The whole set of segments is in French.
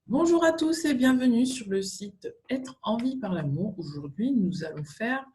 Bonjour à tous et bienvenue sur le site Être en vie par l'amour. Aujourd'hui, nous allons faire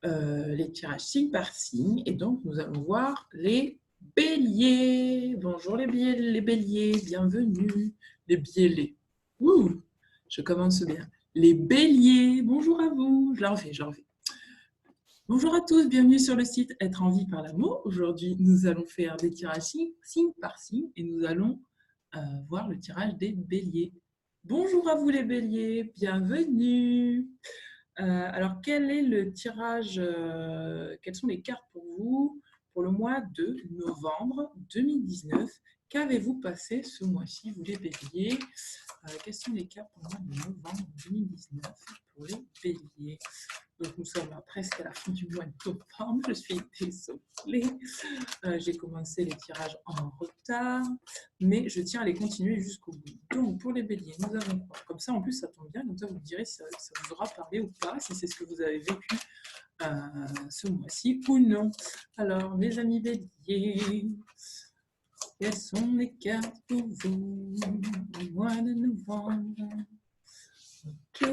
les tirages signe par signe et donc nous allons voir les béliers. Bonjour les béliers, bienvenue. Les biélés. Ouh, je commence bien. Les béliers, bonjour à vous. Je la refais. Bonjour à tous, bienvenue sur le site Être en vie par l'amour. Aujourd'hui, nous allons faire des tirages signe par signe et nous allons voir le tirage des béliers. Bonjour à vous les béliers, bienvenue. Alors, quel est le tirage, quelles sont les cartes pour vous pour le mois de novembre 2019? Qu'avez-vous passé ce mois-ci, vous les béliers? Quelles sont les cartes pour le mois de novembre 2019 pour les béliers? Donc, nous sommes presque à la fin du mois de novembre. Je suis désolée. J'ai commencé les tirages en retard, mais je tiens à les continuer jusqu'au bout. Donc, pour les béliers, nous avons quoi? Comme ça, en plus, ça tombe bien. Comme ça, vous me direz si ça vous aura parlé ou pas, si c'est ce que vous avez vécu ce mois-ci ou non. Alors, mes amis béliers, quelles sont les cartes pour vous au mois de novembre? Ok.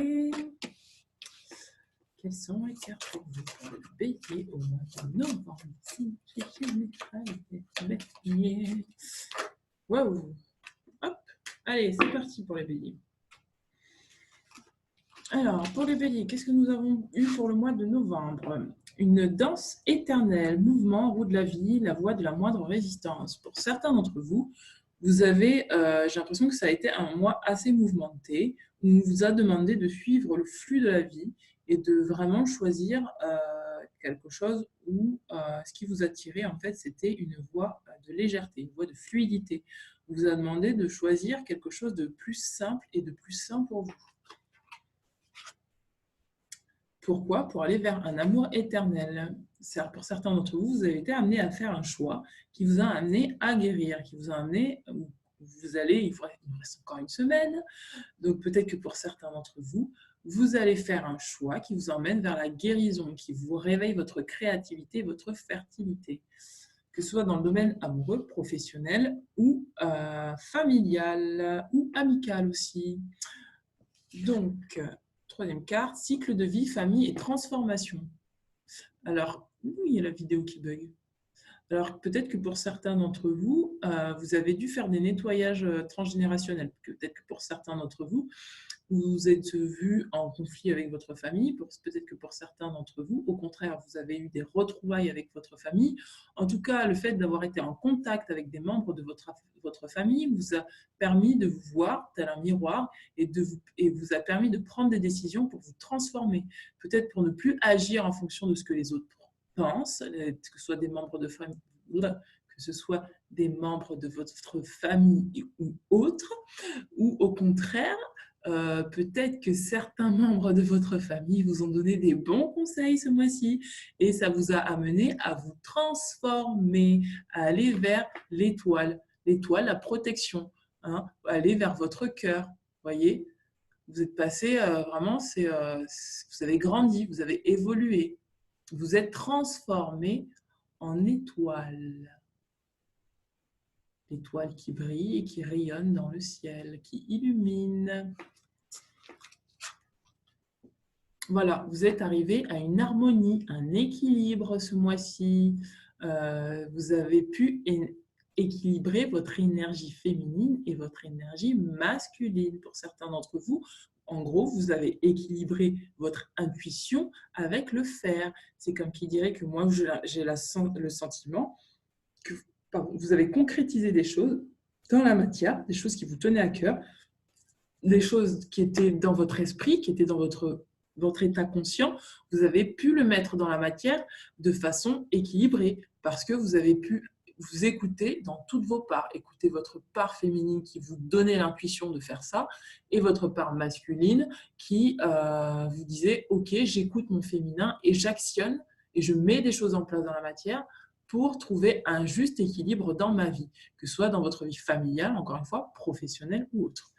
Quelles sont les cartes pour vous pour le bélier au mois de novembre? Si j'ai mes béliers. Waouh! Hop! Allez, c'est parti pour les béliers. Alors, pour les béliers, qu'est-ce que nous avons eu pour le mois de novembre? Une danse éternelle, mouvement, roue de la vie, la voie de la moindre résistance. Pour certains d'entre vous, vous avez, j'ai l'impression que ça a été un mois assez mouvementé, où on vous a demandé de suivre le flux de la vie et de vraiment choisir quelque chose où ce qui vous attirait, en fait, c'était une voie de légèreté, une voie de fluidité. On vous a demandé de choisir quelque chose de plus simple et de plus sain pour vous. Pourquoi? Pour aller vers un amour éternel. Pour certains d'entre vous, vous avez été amené à faire un choix qui vous a amené à guérir, qui vous a amené, vous allez, il nous reste encore une semaine, donc peut-être que pour certains d'entre vous, vous allez faire un choix qui vous emmène vers la guérison, qui vous réveille votre créativité, votre fertilité, que ce soit dans le domaine amoureux, professionnel ou familial ou amical aussi. Donc, troisième carte, cycle de vie, famille et transformation. Alors, il y a la vidéo qui bug. Alors, peut-être que pour certains d'entre vous, vous avez dû faire des nettoyages transgénérationnels. Peut-être que pour certains d'entre vous, vous vous êtes vu en conflit avec votre famille. Peut-être que pour certains d'entre vous, au contraire, vous avez eu des retrouvailles avec votre famille. En tout cas, le fait d'avoir été en contact avec des membres de votre famille vous a permis de vous voir tel un miroir et vous a permis de prendre des décisions pour vous transformer. Peut-être pour ne plus agir en fonction de ce que les autres pensent, que ce soit des membres de famille, que ce soit des membres de votre famille ou autres, ou au contraire, peut-être que certains membres de votre famille vous ont donné des bons conseils ce mois-ci et ça vous a amené à vous transformer, à aller vers l'étoile, la protection, hein, aller vers votre cœur, voyez. Vous êtes passé vraiment, vous avez grandi, vous avez évolué, vous êtes transformé en étoile. L'étoile qui brille et qui rayonne dans le ciel, qui illumine. Voilà, vous êtes arrivé à une harmonie, un équilibre ce mois-ci. Vous avez pu équilibrer votre énergie féminine et votre énergie masculine. Pour certains d'entre vous, en gros, vous avez équilibré votre intuition avec le faire. C'est comme qui dirait que moi, j'ai le sentiment que vous avez concrétisé des choses dans la matière, des choses qui vous tenaient à cœur, des choses qui étaient dans votre esprit, qui étaient dans votre état conscient, vous avez pu le mettre dans la matière de façon équilibrée parce que vous avez pu vous écouter dans toutes vos parts. Écoutez votre part féminine qui vous donnait l'intuition de faire ça et votre part masculine qui vous disait « Ok, j'écoute mon féminin et j'actionne et je mets des choses en place dans la matière pour trouver un juste équilibre dans ma vie, que ce soit dans votre vie familiale, encore une fois, professionnelle ou autre. »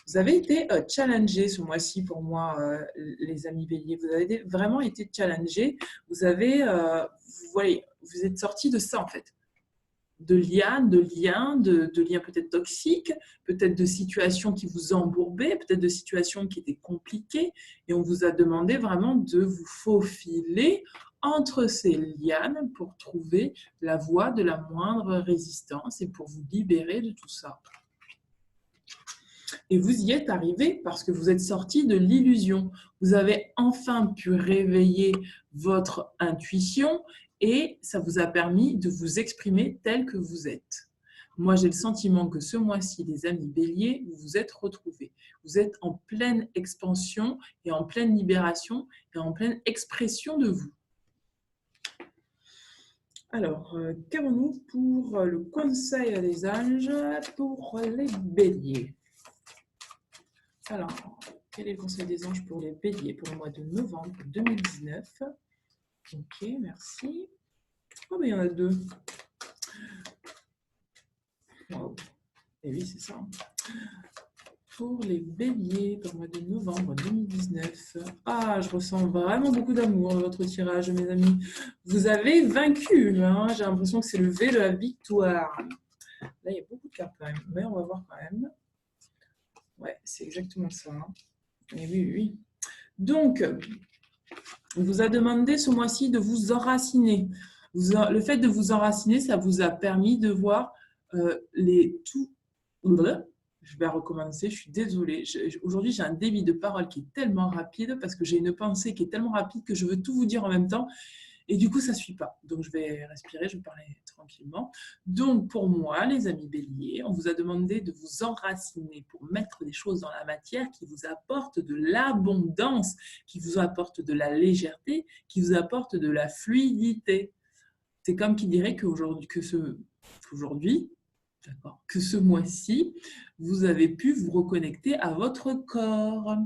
Vous avez été challengé ce mois-ci pour moi, les amis béliers. Vous avez vraiment été challengé. Vous êtes sorti de ça en fait. lianes, de liens, de liens peut-être toxiques, peut-être de situations qui vous embourbaient, peut-être de situations qui étaient compliquées. Et on vous a demandé vraiment de vous faufiler entre ces lianes pour trouver la voie de la moindre résistance et pour vous libérer de tout ça. Et vous y êtes arrivé parce que vous êtes sorti de l'illusion. Vous avez enfin pu réveiller votre intuition et ça vous a permis de vous exprimer tel que vous êtes. Moi, j'ai le sentiment que ce mois-ci, les amis béliers, vous vous êtes retrouvés. Vous êtes en pleine expansion et en pleine libération et en pleine expression de vous. Alors, qu'avons-nous pour le conseil des anges pour les béliers? Alors, quel est le conseil des anges pour les béliers pour le mois de novembre 2019? Ok, merci. Oh, mais il y en a deux. Wow. Et oui, c'est ça. Pour les béliers pour le mois de novembre 2019. Ah, je ressens vraiment beaucoup d'amour dans votre tirage, mes amis. Vous avez vaincu. Hein. J'ai l'impression que c'est le V de la victoire. Là, il y a beaucoup de cartes quand même. Mais on va voir quand même. Ouais, c'est exactement ça. Hein. Et oui, oui. Donc, on vous a demandé ce mois-ci de vous enraciner. Le fait de vous enraciner, ça vous a permis de voir tout. Je vais recommencer, je suis désolée. Aujourd'hui, j'ai un débit de parole qui est tellement rapide parce que j'ai une pensée qui est tellement rapide que je veux tout vous dire en même temps. Et du coup, ça ne suit pas. Donc, je vais respirer, je vais parler tranquillement. Donc, pour moi, les amis béliers, on vous a demandé de vous enraciner pour mettre des choses dans la matière qui vous apportent de l'abondance, qui vous apportent de la légèreté, qui vous apportent de la fluidité. C'est comme qui dirait qu'aujourd'hui, que ce mois-ci, vous avez pu vous reconnecter à votre corps.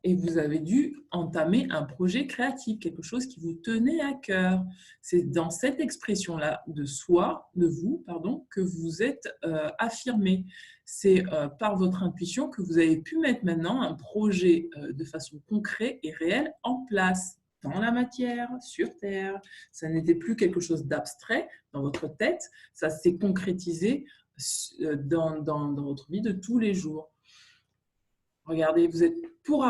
Et vous avez dû entamer un projet créatif, quelque chose qui vous tenait à cœur. C'est dans cette expression-là de soi, de vous, pardon, que vous êtes affirmé. C'est par votre intuition que vous avez pu mettre maintenant un projet de façon concrète et réelle en place, dans la matière, sur Terre. Ça n'était plus quelque chose d'abstrait dans votre tête, ça s'est concrétisé dans votre vie de tous les jours. Regardez, vous êtes pour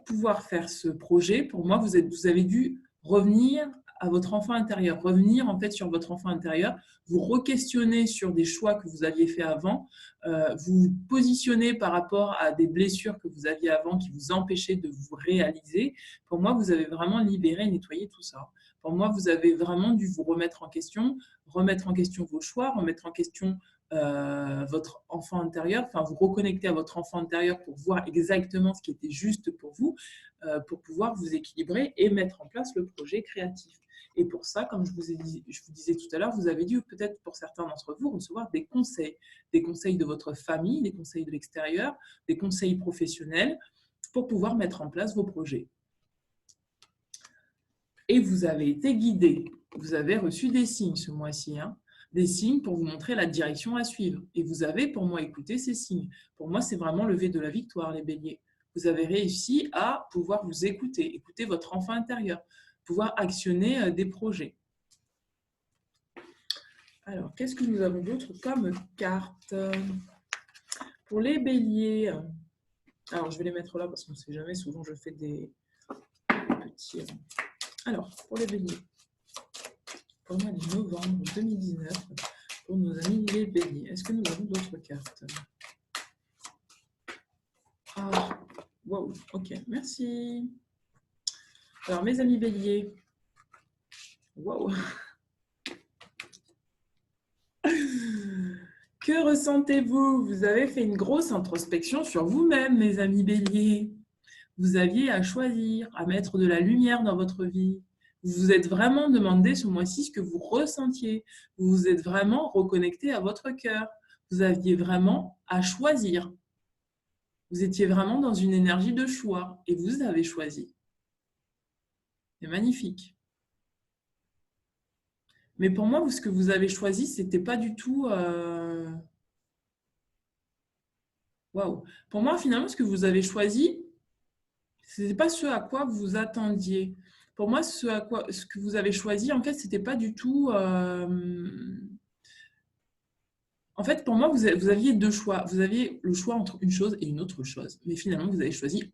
pouvoir faire ce projet, pour moi, vous avez dû revenir à votre enfant intérieur, revenir en fait sur votre enfant intérieur, vous re-questionner sur des choix que vous aviez fait avant, vous positionner par rapport à des blessures que vous aviez avant qui vous empêchaient de vous réaliser. Pour moi, vous avez vraiment libéré, nettoyé tout ça. Pour moi, vous avez vraiment dû vous remettre en question vos choix, remettre en question votre enfant intérieur, enfin vous reconnecter à votre enfant intérieur pour voir exactement ce qui était juste pour vous, pour pouvoir vous équilibrer et mettre en place le projet créatif. Et pour ça, comme je vous disais tout à l'heure, vous avez dû peut-être pour certains d'entre vous recevoir des conseils de votre famille, des conseils de l'extérieur, des conseils professionnels pour pouvoir mettre en place vos projets. Et vous avez été guidé, vous avez reçu des signes ce mois-ci, hein, des signes pour vous montrer la direction à suivre. Et vous avez, pour moi, écouté ces signes. Pour moi, c'est vraiment le V de la victoire, les béliers. Vous avez réussi à pouvoir vous écouter votre enfant intérieur, pouvoir actionner des projets. Alors, qu'est-ce que nous avons d'autre comme carte? Pour les béliers, alors je vais les mettre là parce qu'on ne sait jamais, souvent je fais des petits... Alors, pour les béliers, pour le mois de novembre 2019, pour nos amis les béliers, est-ce que nous avons d'autres cartes? Ah, wow, ok, merci. Alors, mes amis béliers, wow. Que ressentez-vous? Vous avez fait une grosse introspection sur vous-même, mes amis béliers. Vous aviez à choisir, à mettre de la lumière dans votre vie. Vous vous êtes vraiment demandé ce mois-ci ce que vous ressentiez. Vous vous êtes vraiment reconnecté à votre cœur. Vous aviez vraiment à choisir. Vous étiez vraiment dans une énergie de choix et vous avez choisi. C'est magnifique. Mais pour moi, ce que vous avez choisi, ce n'était pas du tout... Waouh. Pour moi, finalement, ce que vous avez choisi, ce n'était pas ce à quoi vous attendiez. pour moi, ce que vous avez choisi, en fait, c'était pas du tout... En fait, pour moi, vous aviez deux choix. Vous aviez le choix entre une chose et une autre chose. Mais finalement, vous avez choisi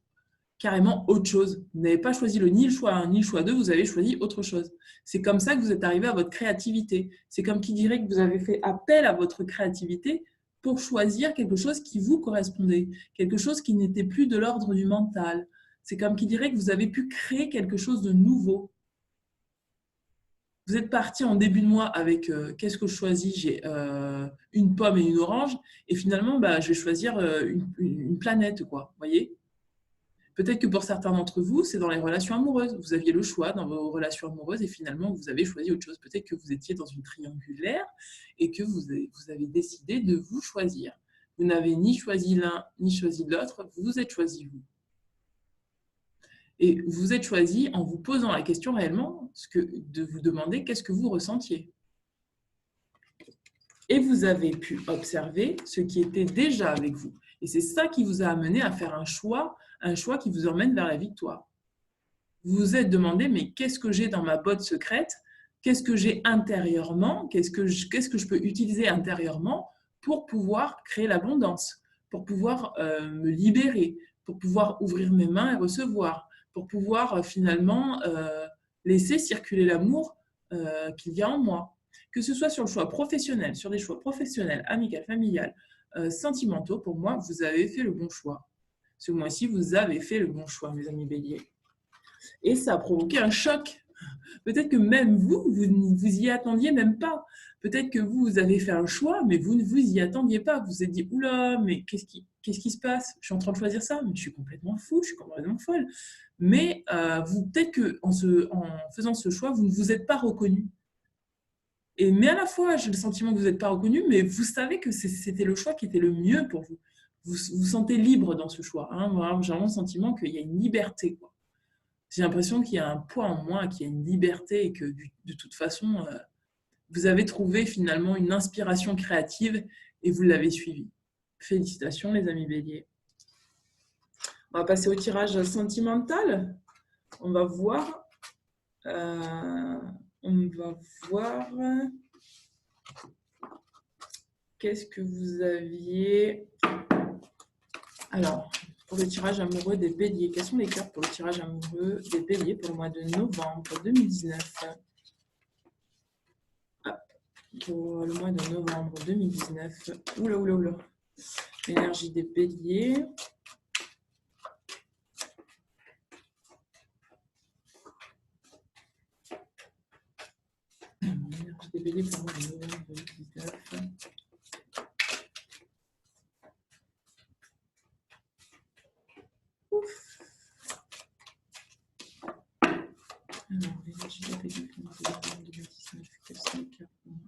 carrément autre chose. Vous n'avez pas choisi ni le choix 1 ni le choix 2, vous avez choisi autre chose. C'est comme ça que vous êtes arrivé à votre créativité. C'est comme qui dirait que vous avez fait appel à votre créativité pour choisir quelque chose qui vous correspondait, quelque chose qui n'était plus de l'ordre du mental. C'est comme qui dirait que vous avez pu créer quelque chose de nouveau. Vous êtes parti en début de mois avec qu'est-ce que je choisis? J'ai une pomme et une orange, et finalement, bah, je vais choisir une planète, quoi. Vous voyez? Peut-être que pour certains d'entre vous, c'est dans les relations amoureuses. Vous aviez le choix dans vos relations amoureuses et finalement, vous avez choisi autre chose. Peut-être que vous étiez dans une triangulaire et que vous avez décidé de vous choisir. Vous n'avez ni choisi l'un ni choisi l'autre, vous vous êtes choisi vous. Et vous vous êtes choisi en vous posant la question réellement de vous demander qu'est-ce que vous ressentiez. Et vous avez pu observer ce qui était déjà avec vous. Et c'est ça qui vous a amené à faire un choix qui vous emmène vers la victoire. Vous vous êtes demandé, mais qu'est-ce que j'ai dans ma botte secrète? Qu'est-ce que j'ai intérieurement? Qu'est-ce que je peux utiliser intérieurement pour pouvoir créer l'abondance, pour pouvoir me libérer, pour pouvoir ouvrir mes mains et recevoir, pour pouvoir finalement laisser circuler l'amour qu'il y a en moi. Que ce soit sur le choix professionnel, sur des choix professionnels, amical, familial, sentimentaux, pour moi, vous avez fait le bon choix. Ce mois-ci, vous avez fait le bon choix, mes amis béliers. Et ça a provoqué un choc. Peut-être que même vous y attendiez même pas. Peut-être que vous avez fait un choix, mais vous ne vous y attendiez pas. Vous vous êtes dit, oula, mais qu'est-ce qui se passe? Je suis en train de choisir ça, mais je suis complètement fou, je suis complètement folle. Mais peut-être qu'en faisant ce choix, vous ne vous êtes pas reconnu. Mais à la fois, j'ai le sentiment que vous n'êtes pas reconnu, mais vous savez que c'était le choix qui était le mieux pour vous. Vous vous sentez libre dans ce choix. Hein. J'ai vraiment le sentiment qu'il y a une liberté, quoi. J'ai l'impression qu'il y a un poids en moi, qu'il y a une liberté et que de toute façon, vous avez trouvé finalement une inspiration créative et vous l'avez suivie. Félicitations les amis béliers. On va passer au tirage sentimental. On va voir... qu'est-ce que vous aviez. Alors, pour le tirage amoureux des béliers, quelles sont les cartes pour le tirage amoureux des béliers pour le mois de novembre 2019? Pour le mois de novembre 2019. Oula. L'énergie des béliers. L'énergie des béliers pour le mois de novembre 2019. Alors, l'énergie des béliers pour le mois de novembre 2019. Quelles sont les cartes pour moi?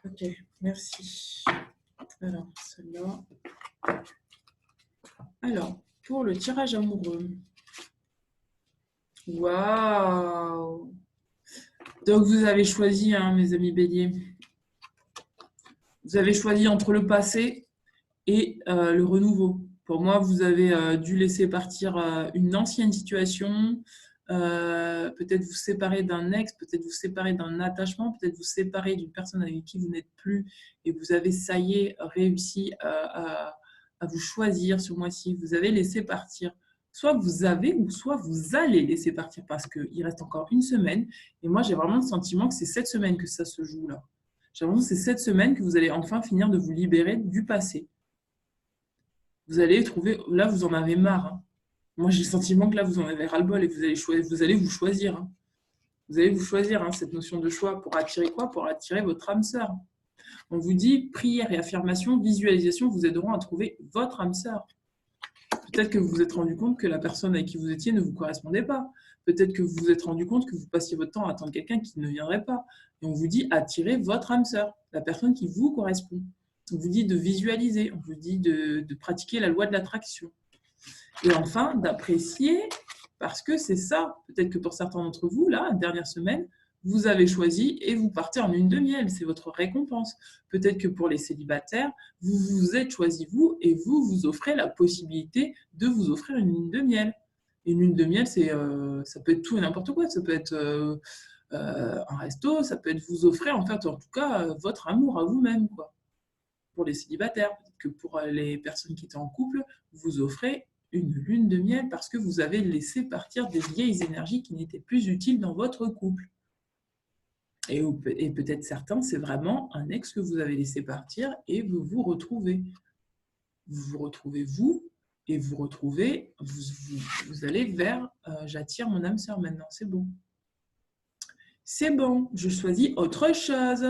Ok, merci. Alors, celle-là. Alors, pour le tirage amoureux. Waouh! Donc, vous avez choisi, hein, mes amis béliers. Vous avez choisi entre le passé et le renouveau. Pour moi, vous avez dû laisser partir une ancienne situation, peut-être vous séparer d'un ex, peut-être vous séparer d'un attachement, peut-être vous séparer d'une personne avec qui vous n'êtes plus et vous avez, ça y est, réussi à vous choisir ce mois-ci. Vous avez laissé partir. Soit vous avez ou soit vous allez laisser partir parce qu'il reste encore une semaine. Et moi, j'ai vraiment le sentiment que c'est cette semaine que ça se joue là. J'ai l'impression que c'est cette semaine que vous allez enfin finir de vous libérer du passé. Vous allez trouver, là vous en avez marre. Hein. Moi j'ai le sentiment que là vous en avez ras-le-bol et vous allez vous choisir. Hein. Vous allez vous choisir, hein, cette notion de choix pour attirer quoi? Pour attirer votre âme sœur. On vous dit prière et affirmation, visualisation vous aideront à trouver votre âme sœur. Peut-être que vous vous êtes rendu compte que la personne avec qui vous étiez ne vous correspondait pas. Peut-être que vous vous êtes rendu compte que vous passiez votre temps à attendre quelqu'un qui ne viendrait pas. Et on vous dit attirez votre âme sœur, la personne qui vous correspond. On vous dit de visualiser, on vous dit de pratiquer la loi de l'attraction. Et enfin, d'apprécier, parce que c'est ça. Peut-être que pour certains d'entre vous, là, la dernière semaine, vous avez choisi et vous partez en lune de miel. C'est votre récompense. Peut-être que pour les célibataires, vous vous êtes choisi vous et vous offrez la possibilité de vous offrir une lune de miel. Une lune de miel, ça peut être tout et n'importe quoi. Ça peut être un resto, ça peut être vous offrir, en fait, en tout cas, votre amour à vous-même, quoi. Pour les célibataires, peut-être que pour les personnes qui étaient en couple, vous offrez une lune de miel parce que vous avez laissé partir des vieilles énergies qui n'étaient plus utiles dans votre couple. Et peut-être certains, c'est vraiment un ex que vous avez laissé partir et vous vous retrouvez. Vous retrouvez vous et vous retrouvez, vous allez vers j'attire mon âme sœur maintenant, c'est bon. C'est bon, je choisis autre chose.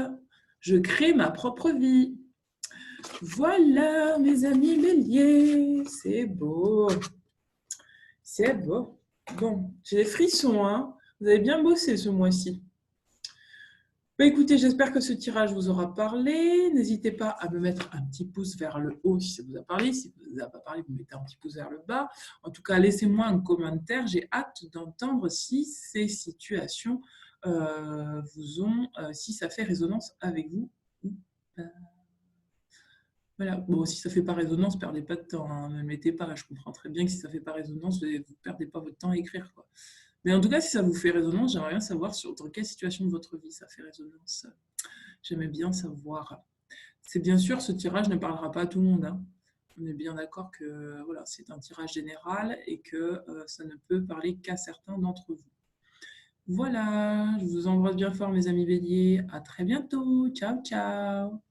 Je crée ma propre vie. Voilà, mes amis béliers, c'est beau. C'est beau. Bon, j'ai des frissons, hein. Vous avez bien bossé ce mois-ci. Bah, écoutez, j'espère que ce tirage vous aura parlé. N'hésitez pas à me mettre un petit pouce vers le haut si ça vous a parlé. Si ça ne vous a pas parlé, vous mettez un petit pouce vers le bas. En tout cas, laissez-moi un commentaire. J'ai hâte d'entendre si ces situations si ça fait résonance avec vous ou pas. Voilà. Bon, si ça ne fait pas résonance, ne perdez pas de temps, hein. Ne mettez pas. Je comprends très bien que si ça ne fait pas résonance, vous ne perdez pas votre temps à écrire, quoi. Mais en tout cas, si ça vous fait résonance, j'aimerais bien savoir dans quelle situation de votre vie ça fait résonance. J'aimais bien savoir. C'est bien sûr, ce tirage ne parlera pas à tout le monde, hein. On est bien d'accord que voilà, c'est un tirage général et que ça ne peut parler qu'à certains d'entre vous. Voilà, je vous embrasse bien fort, mes amis béliers. À très bientôt. Ciao, ciao.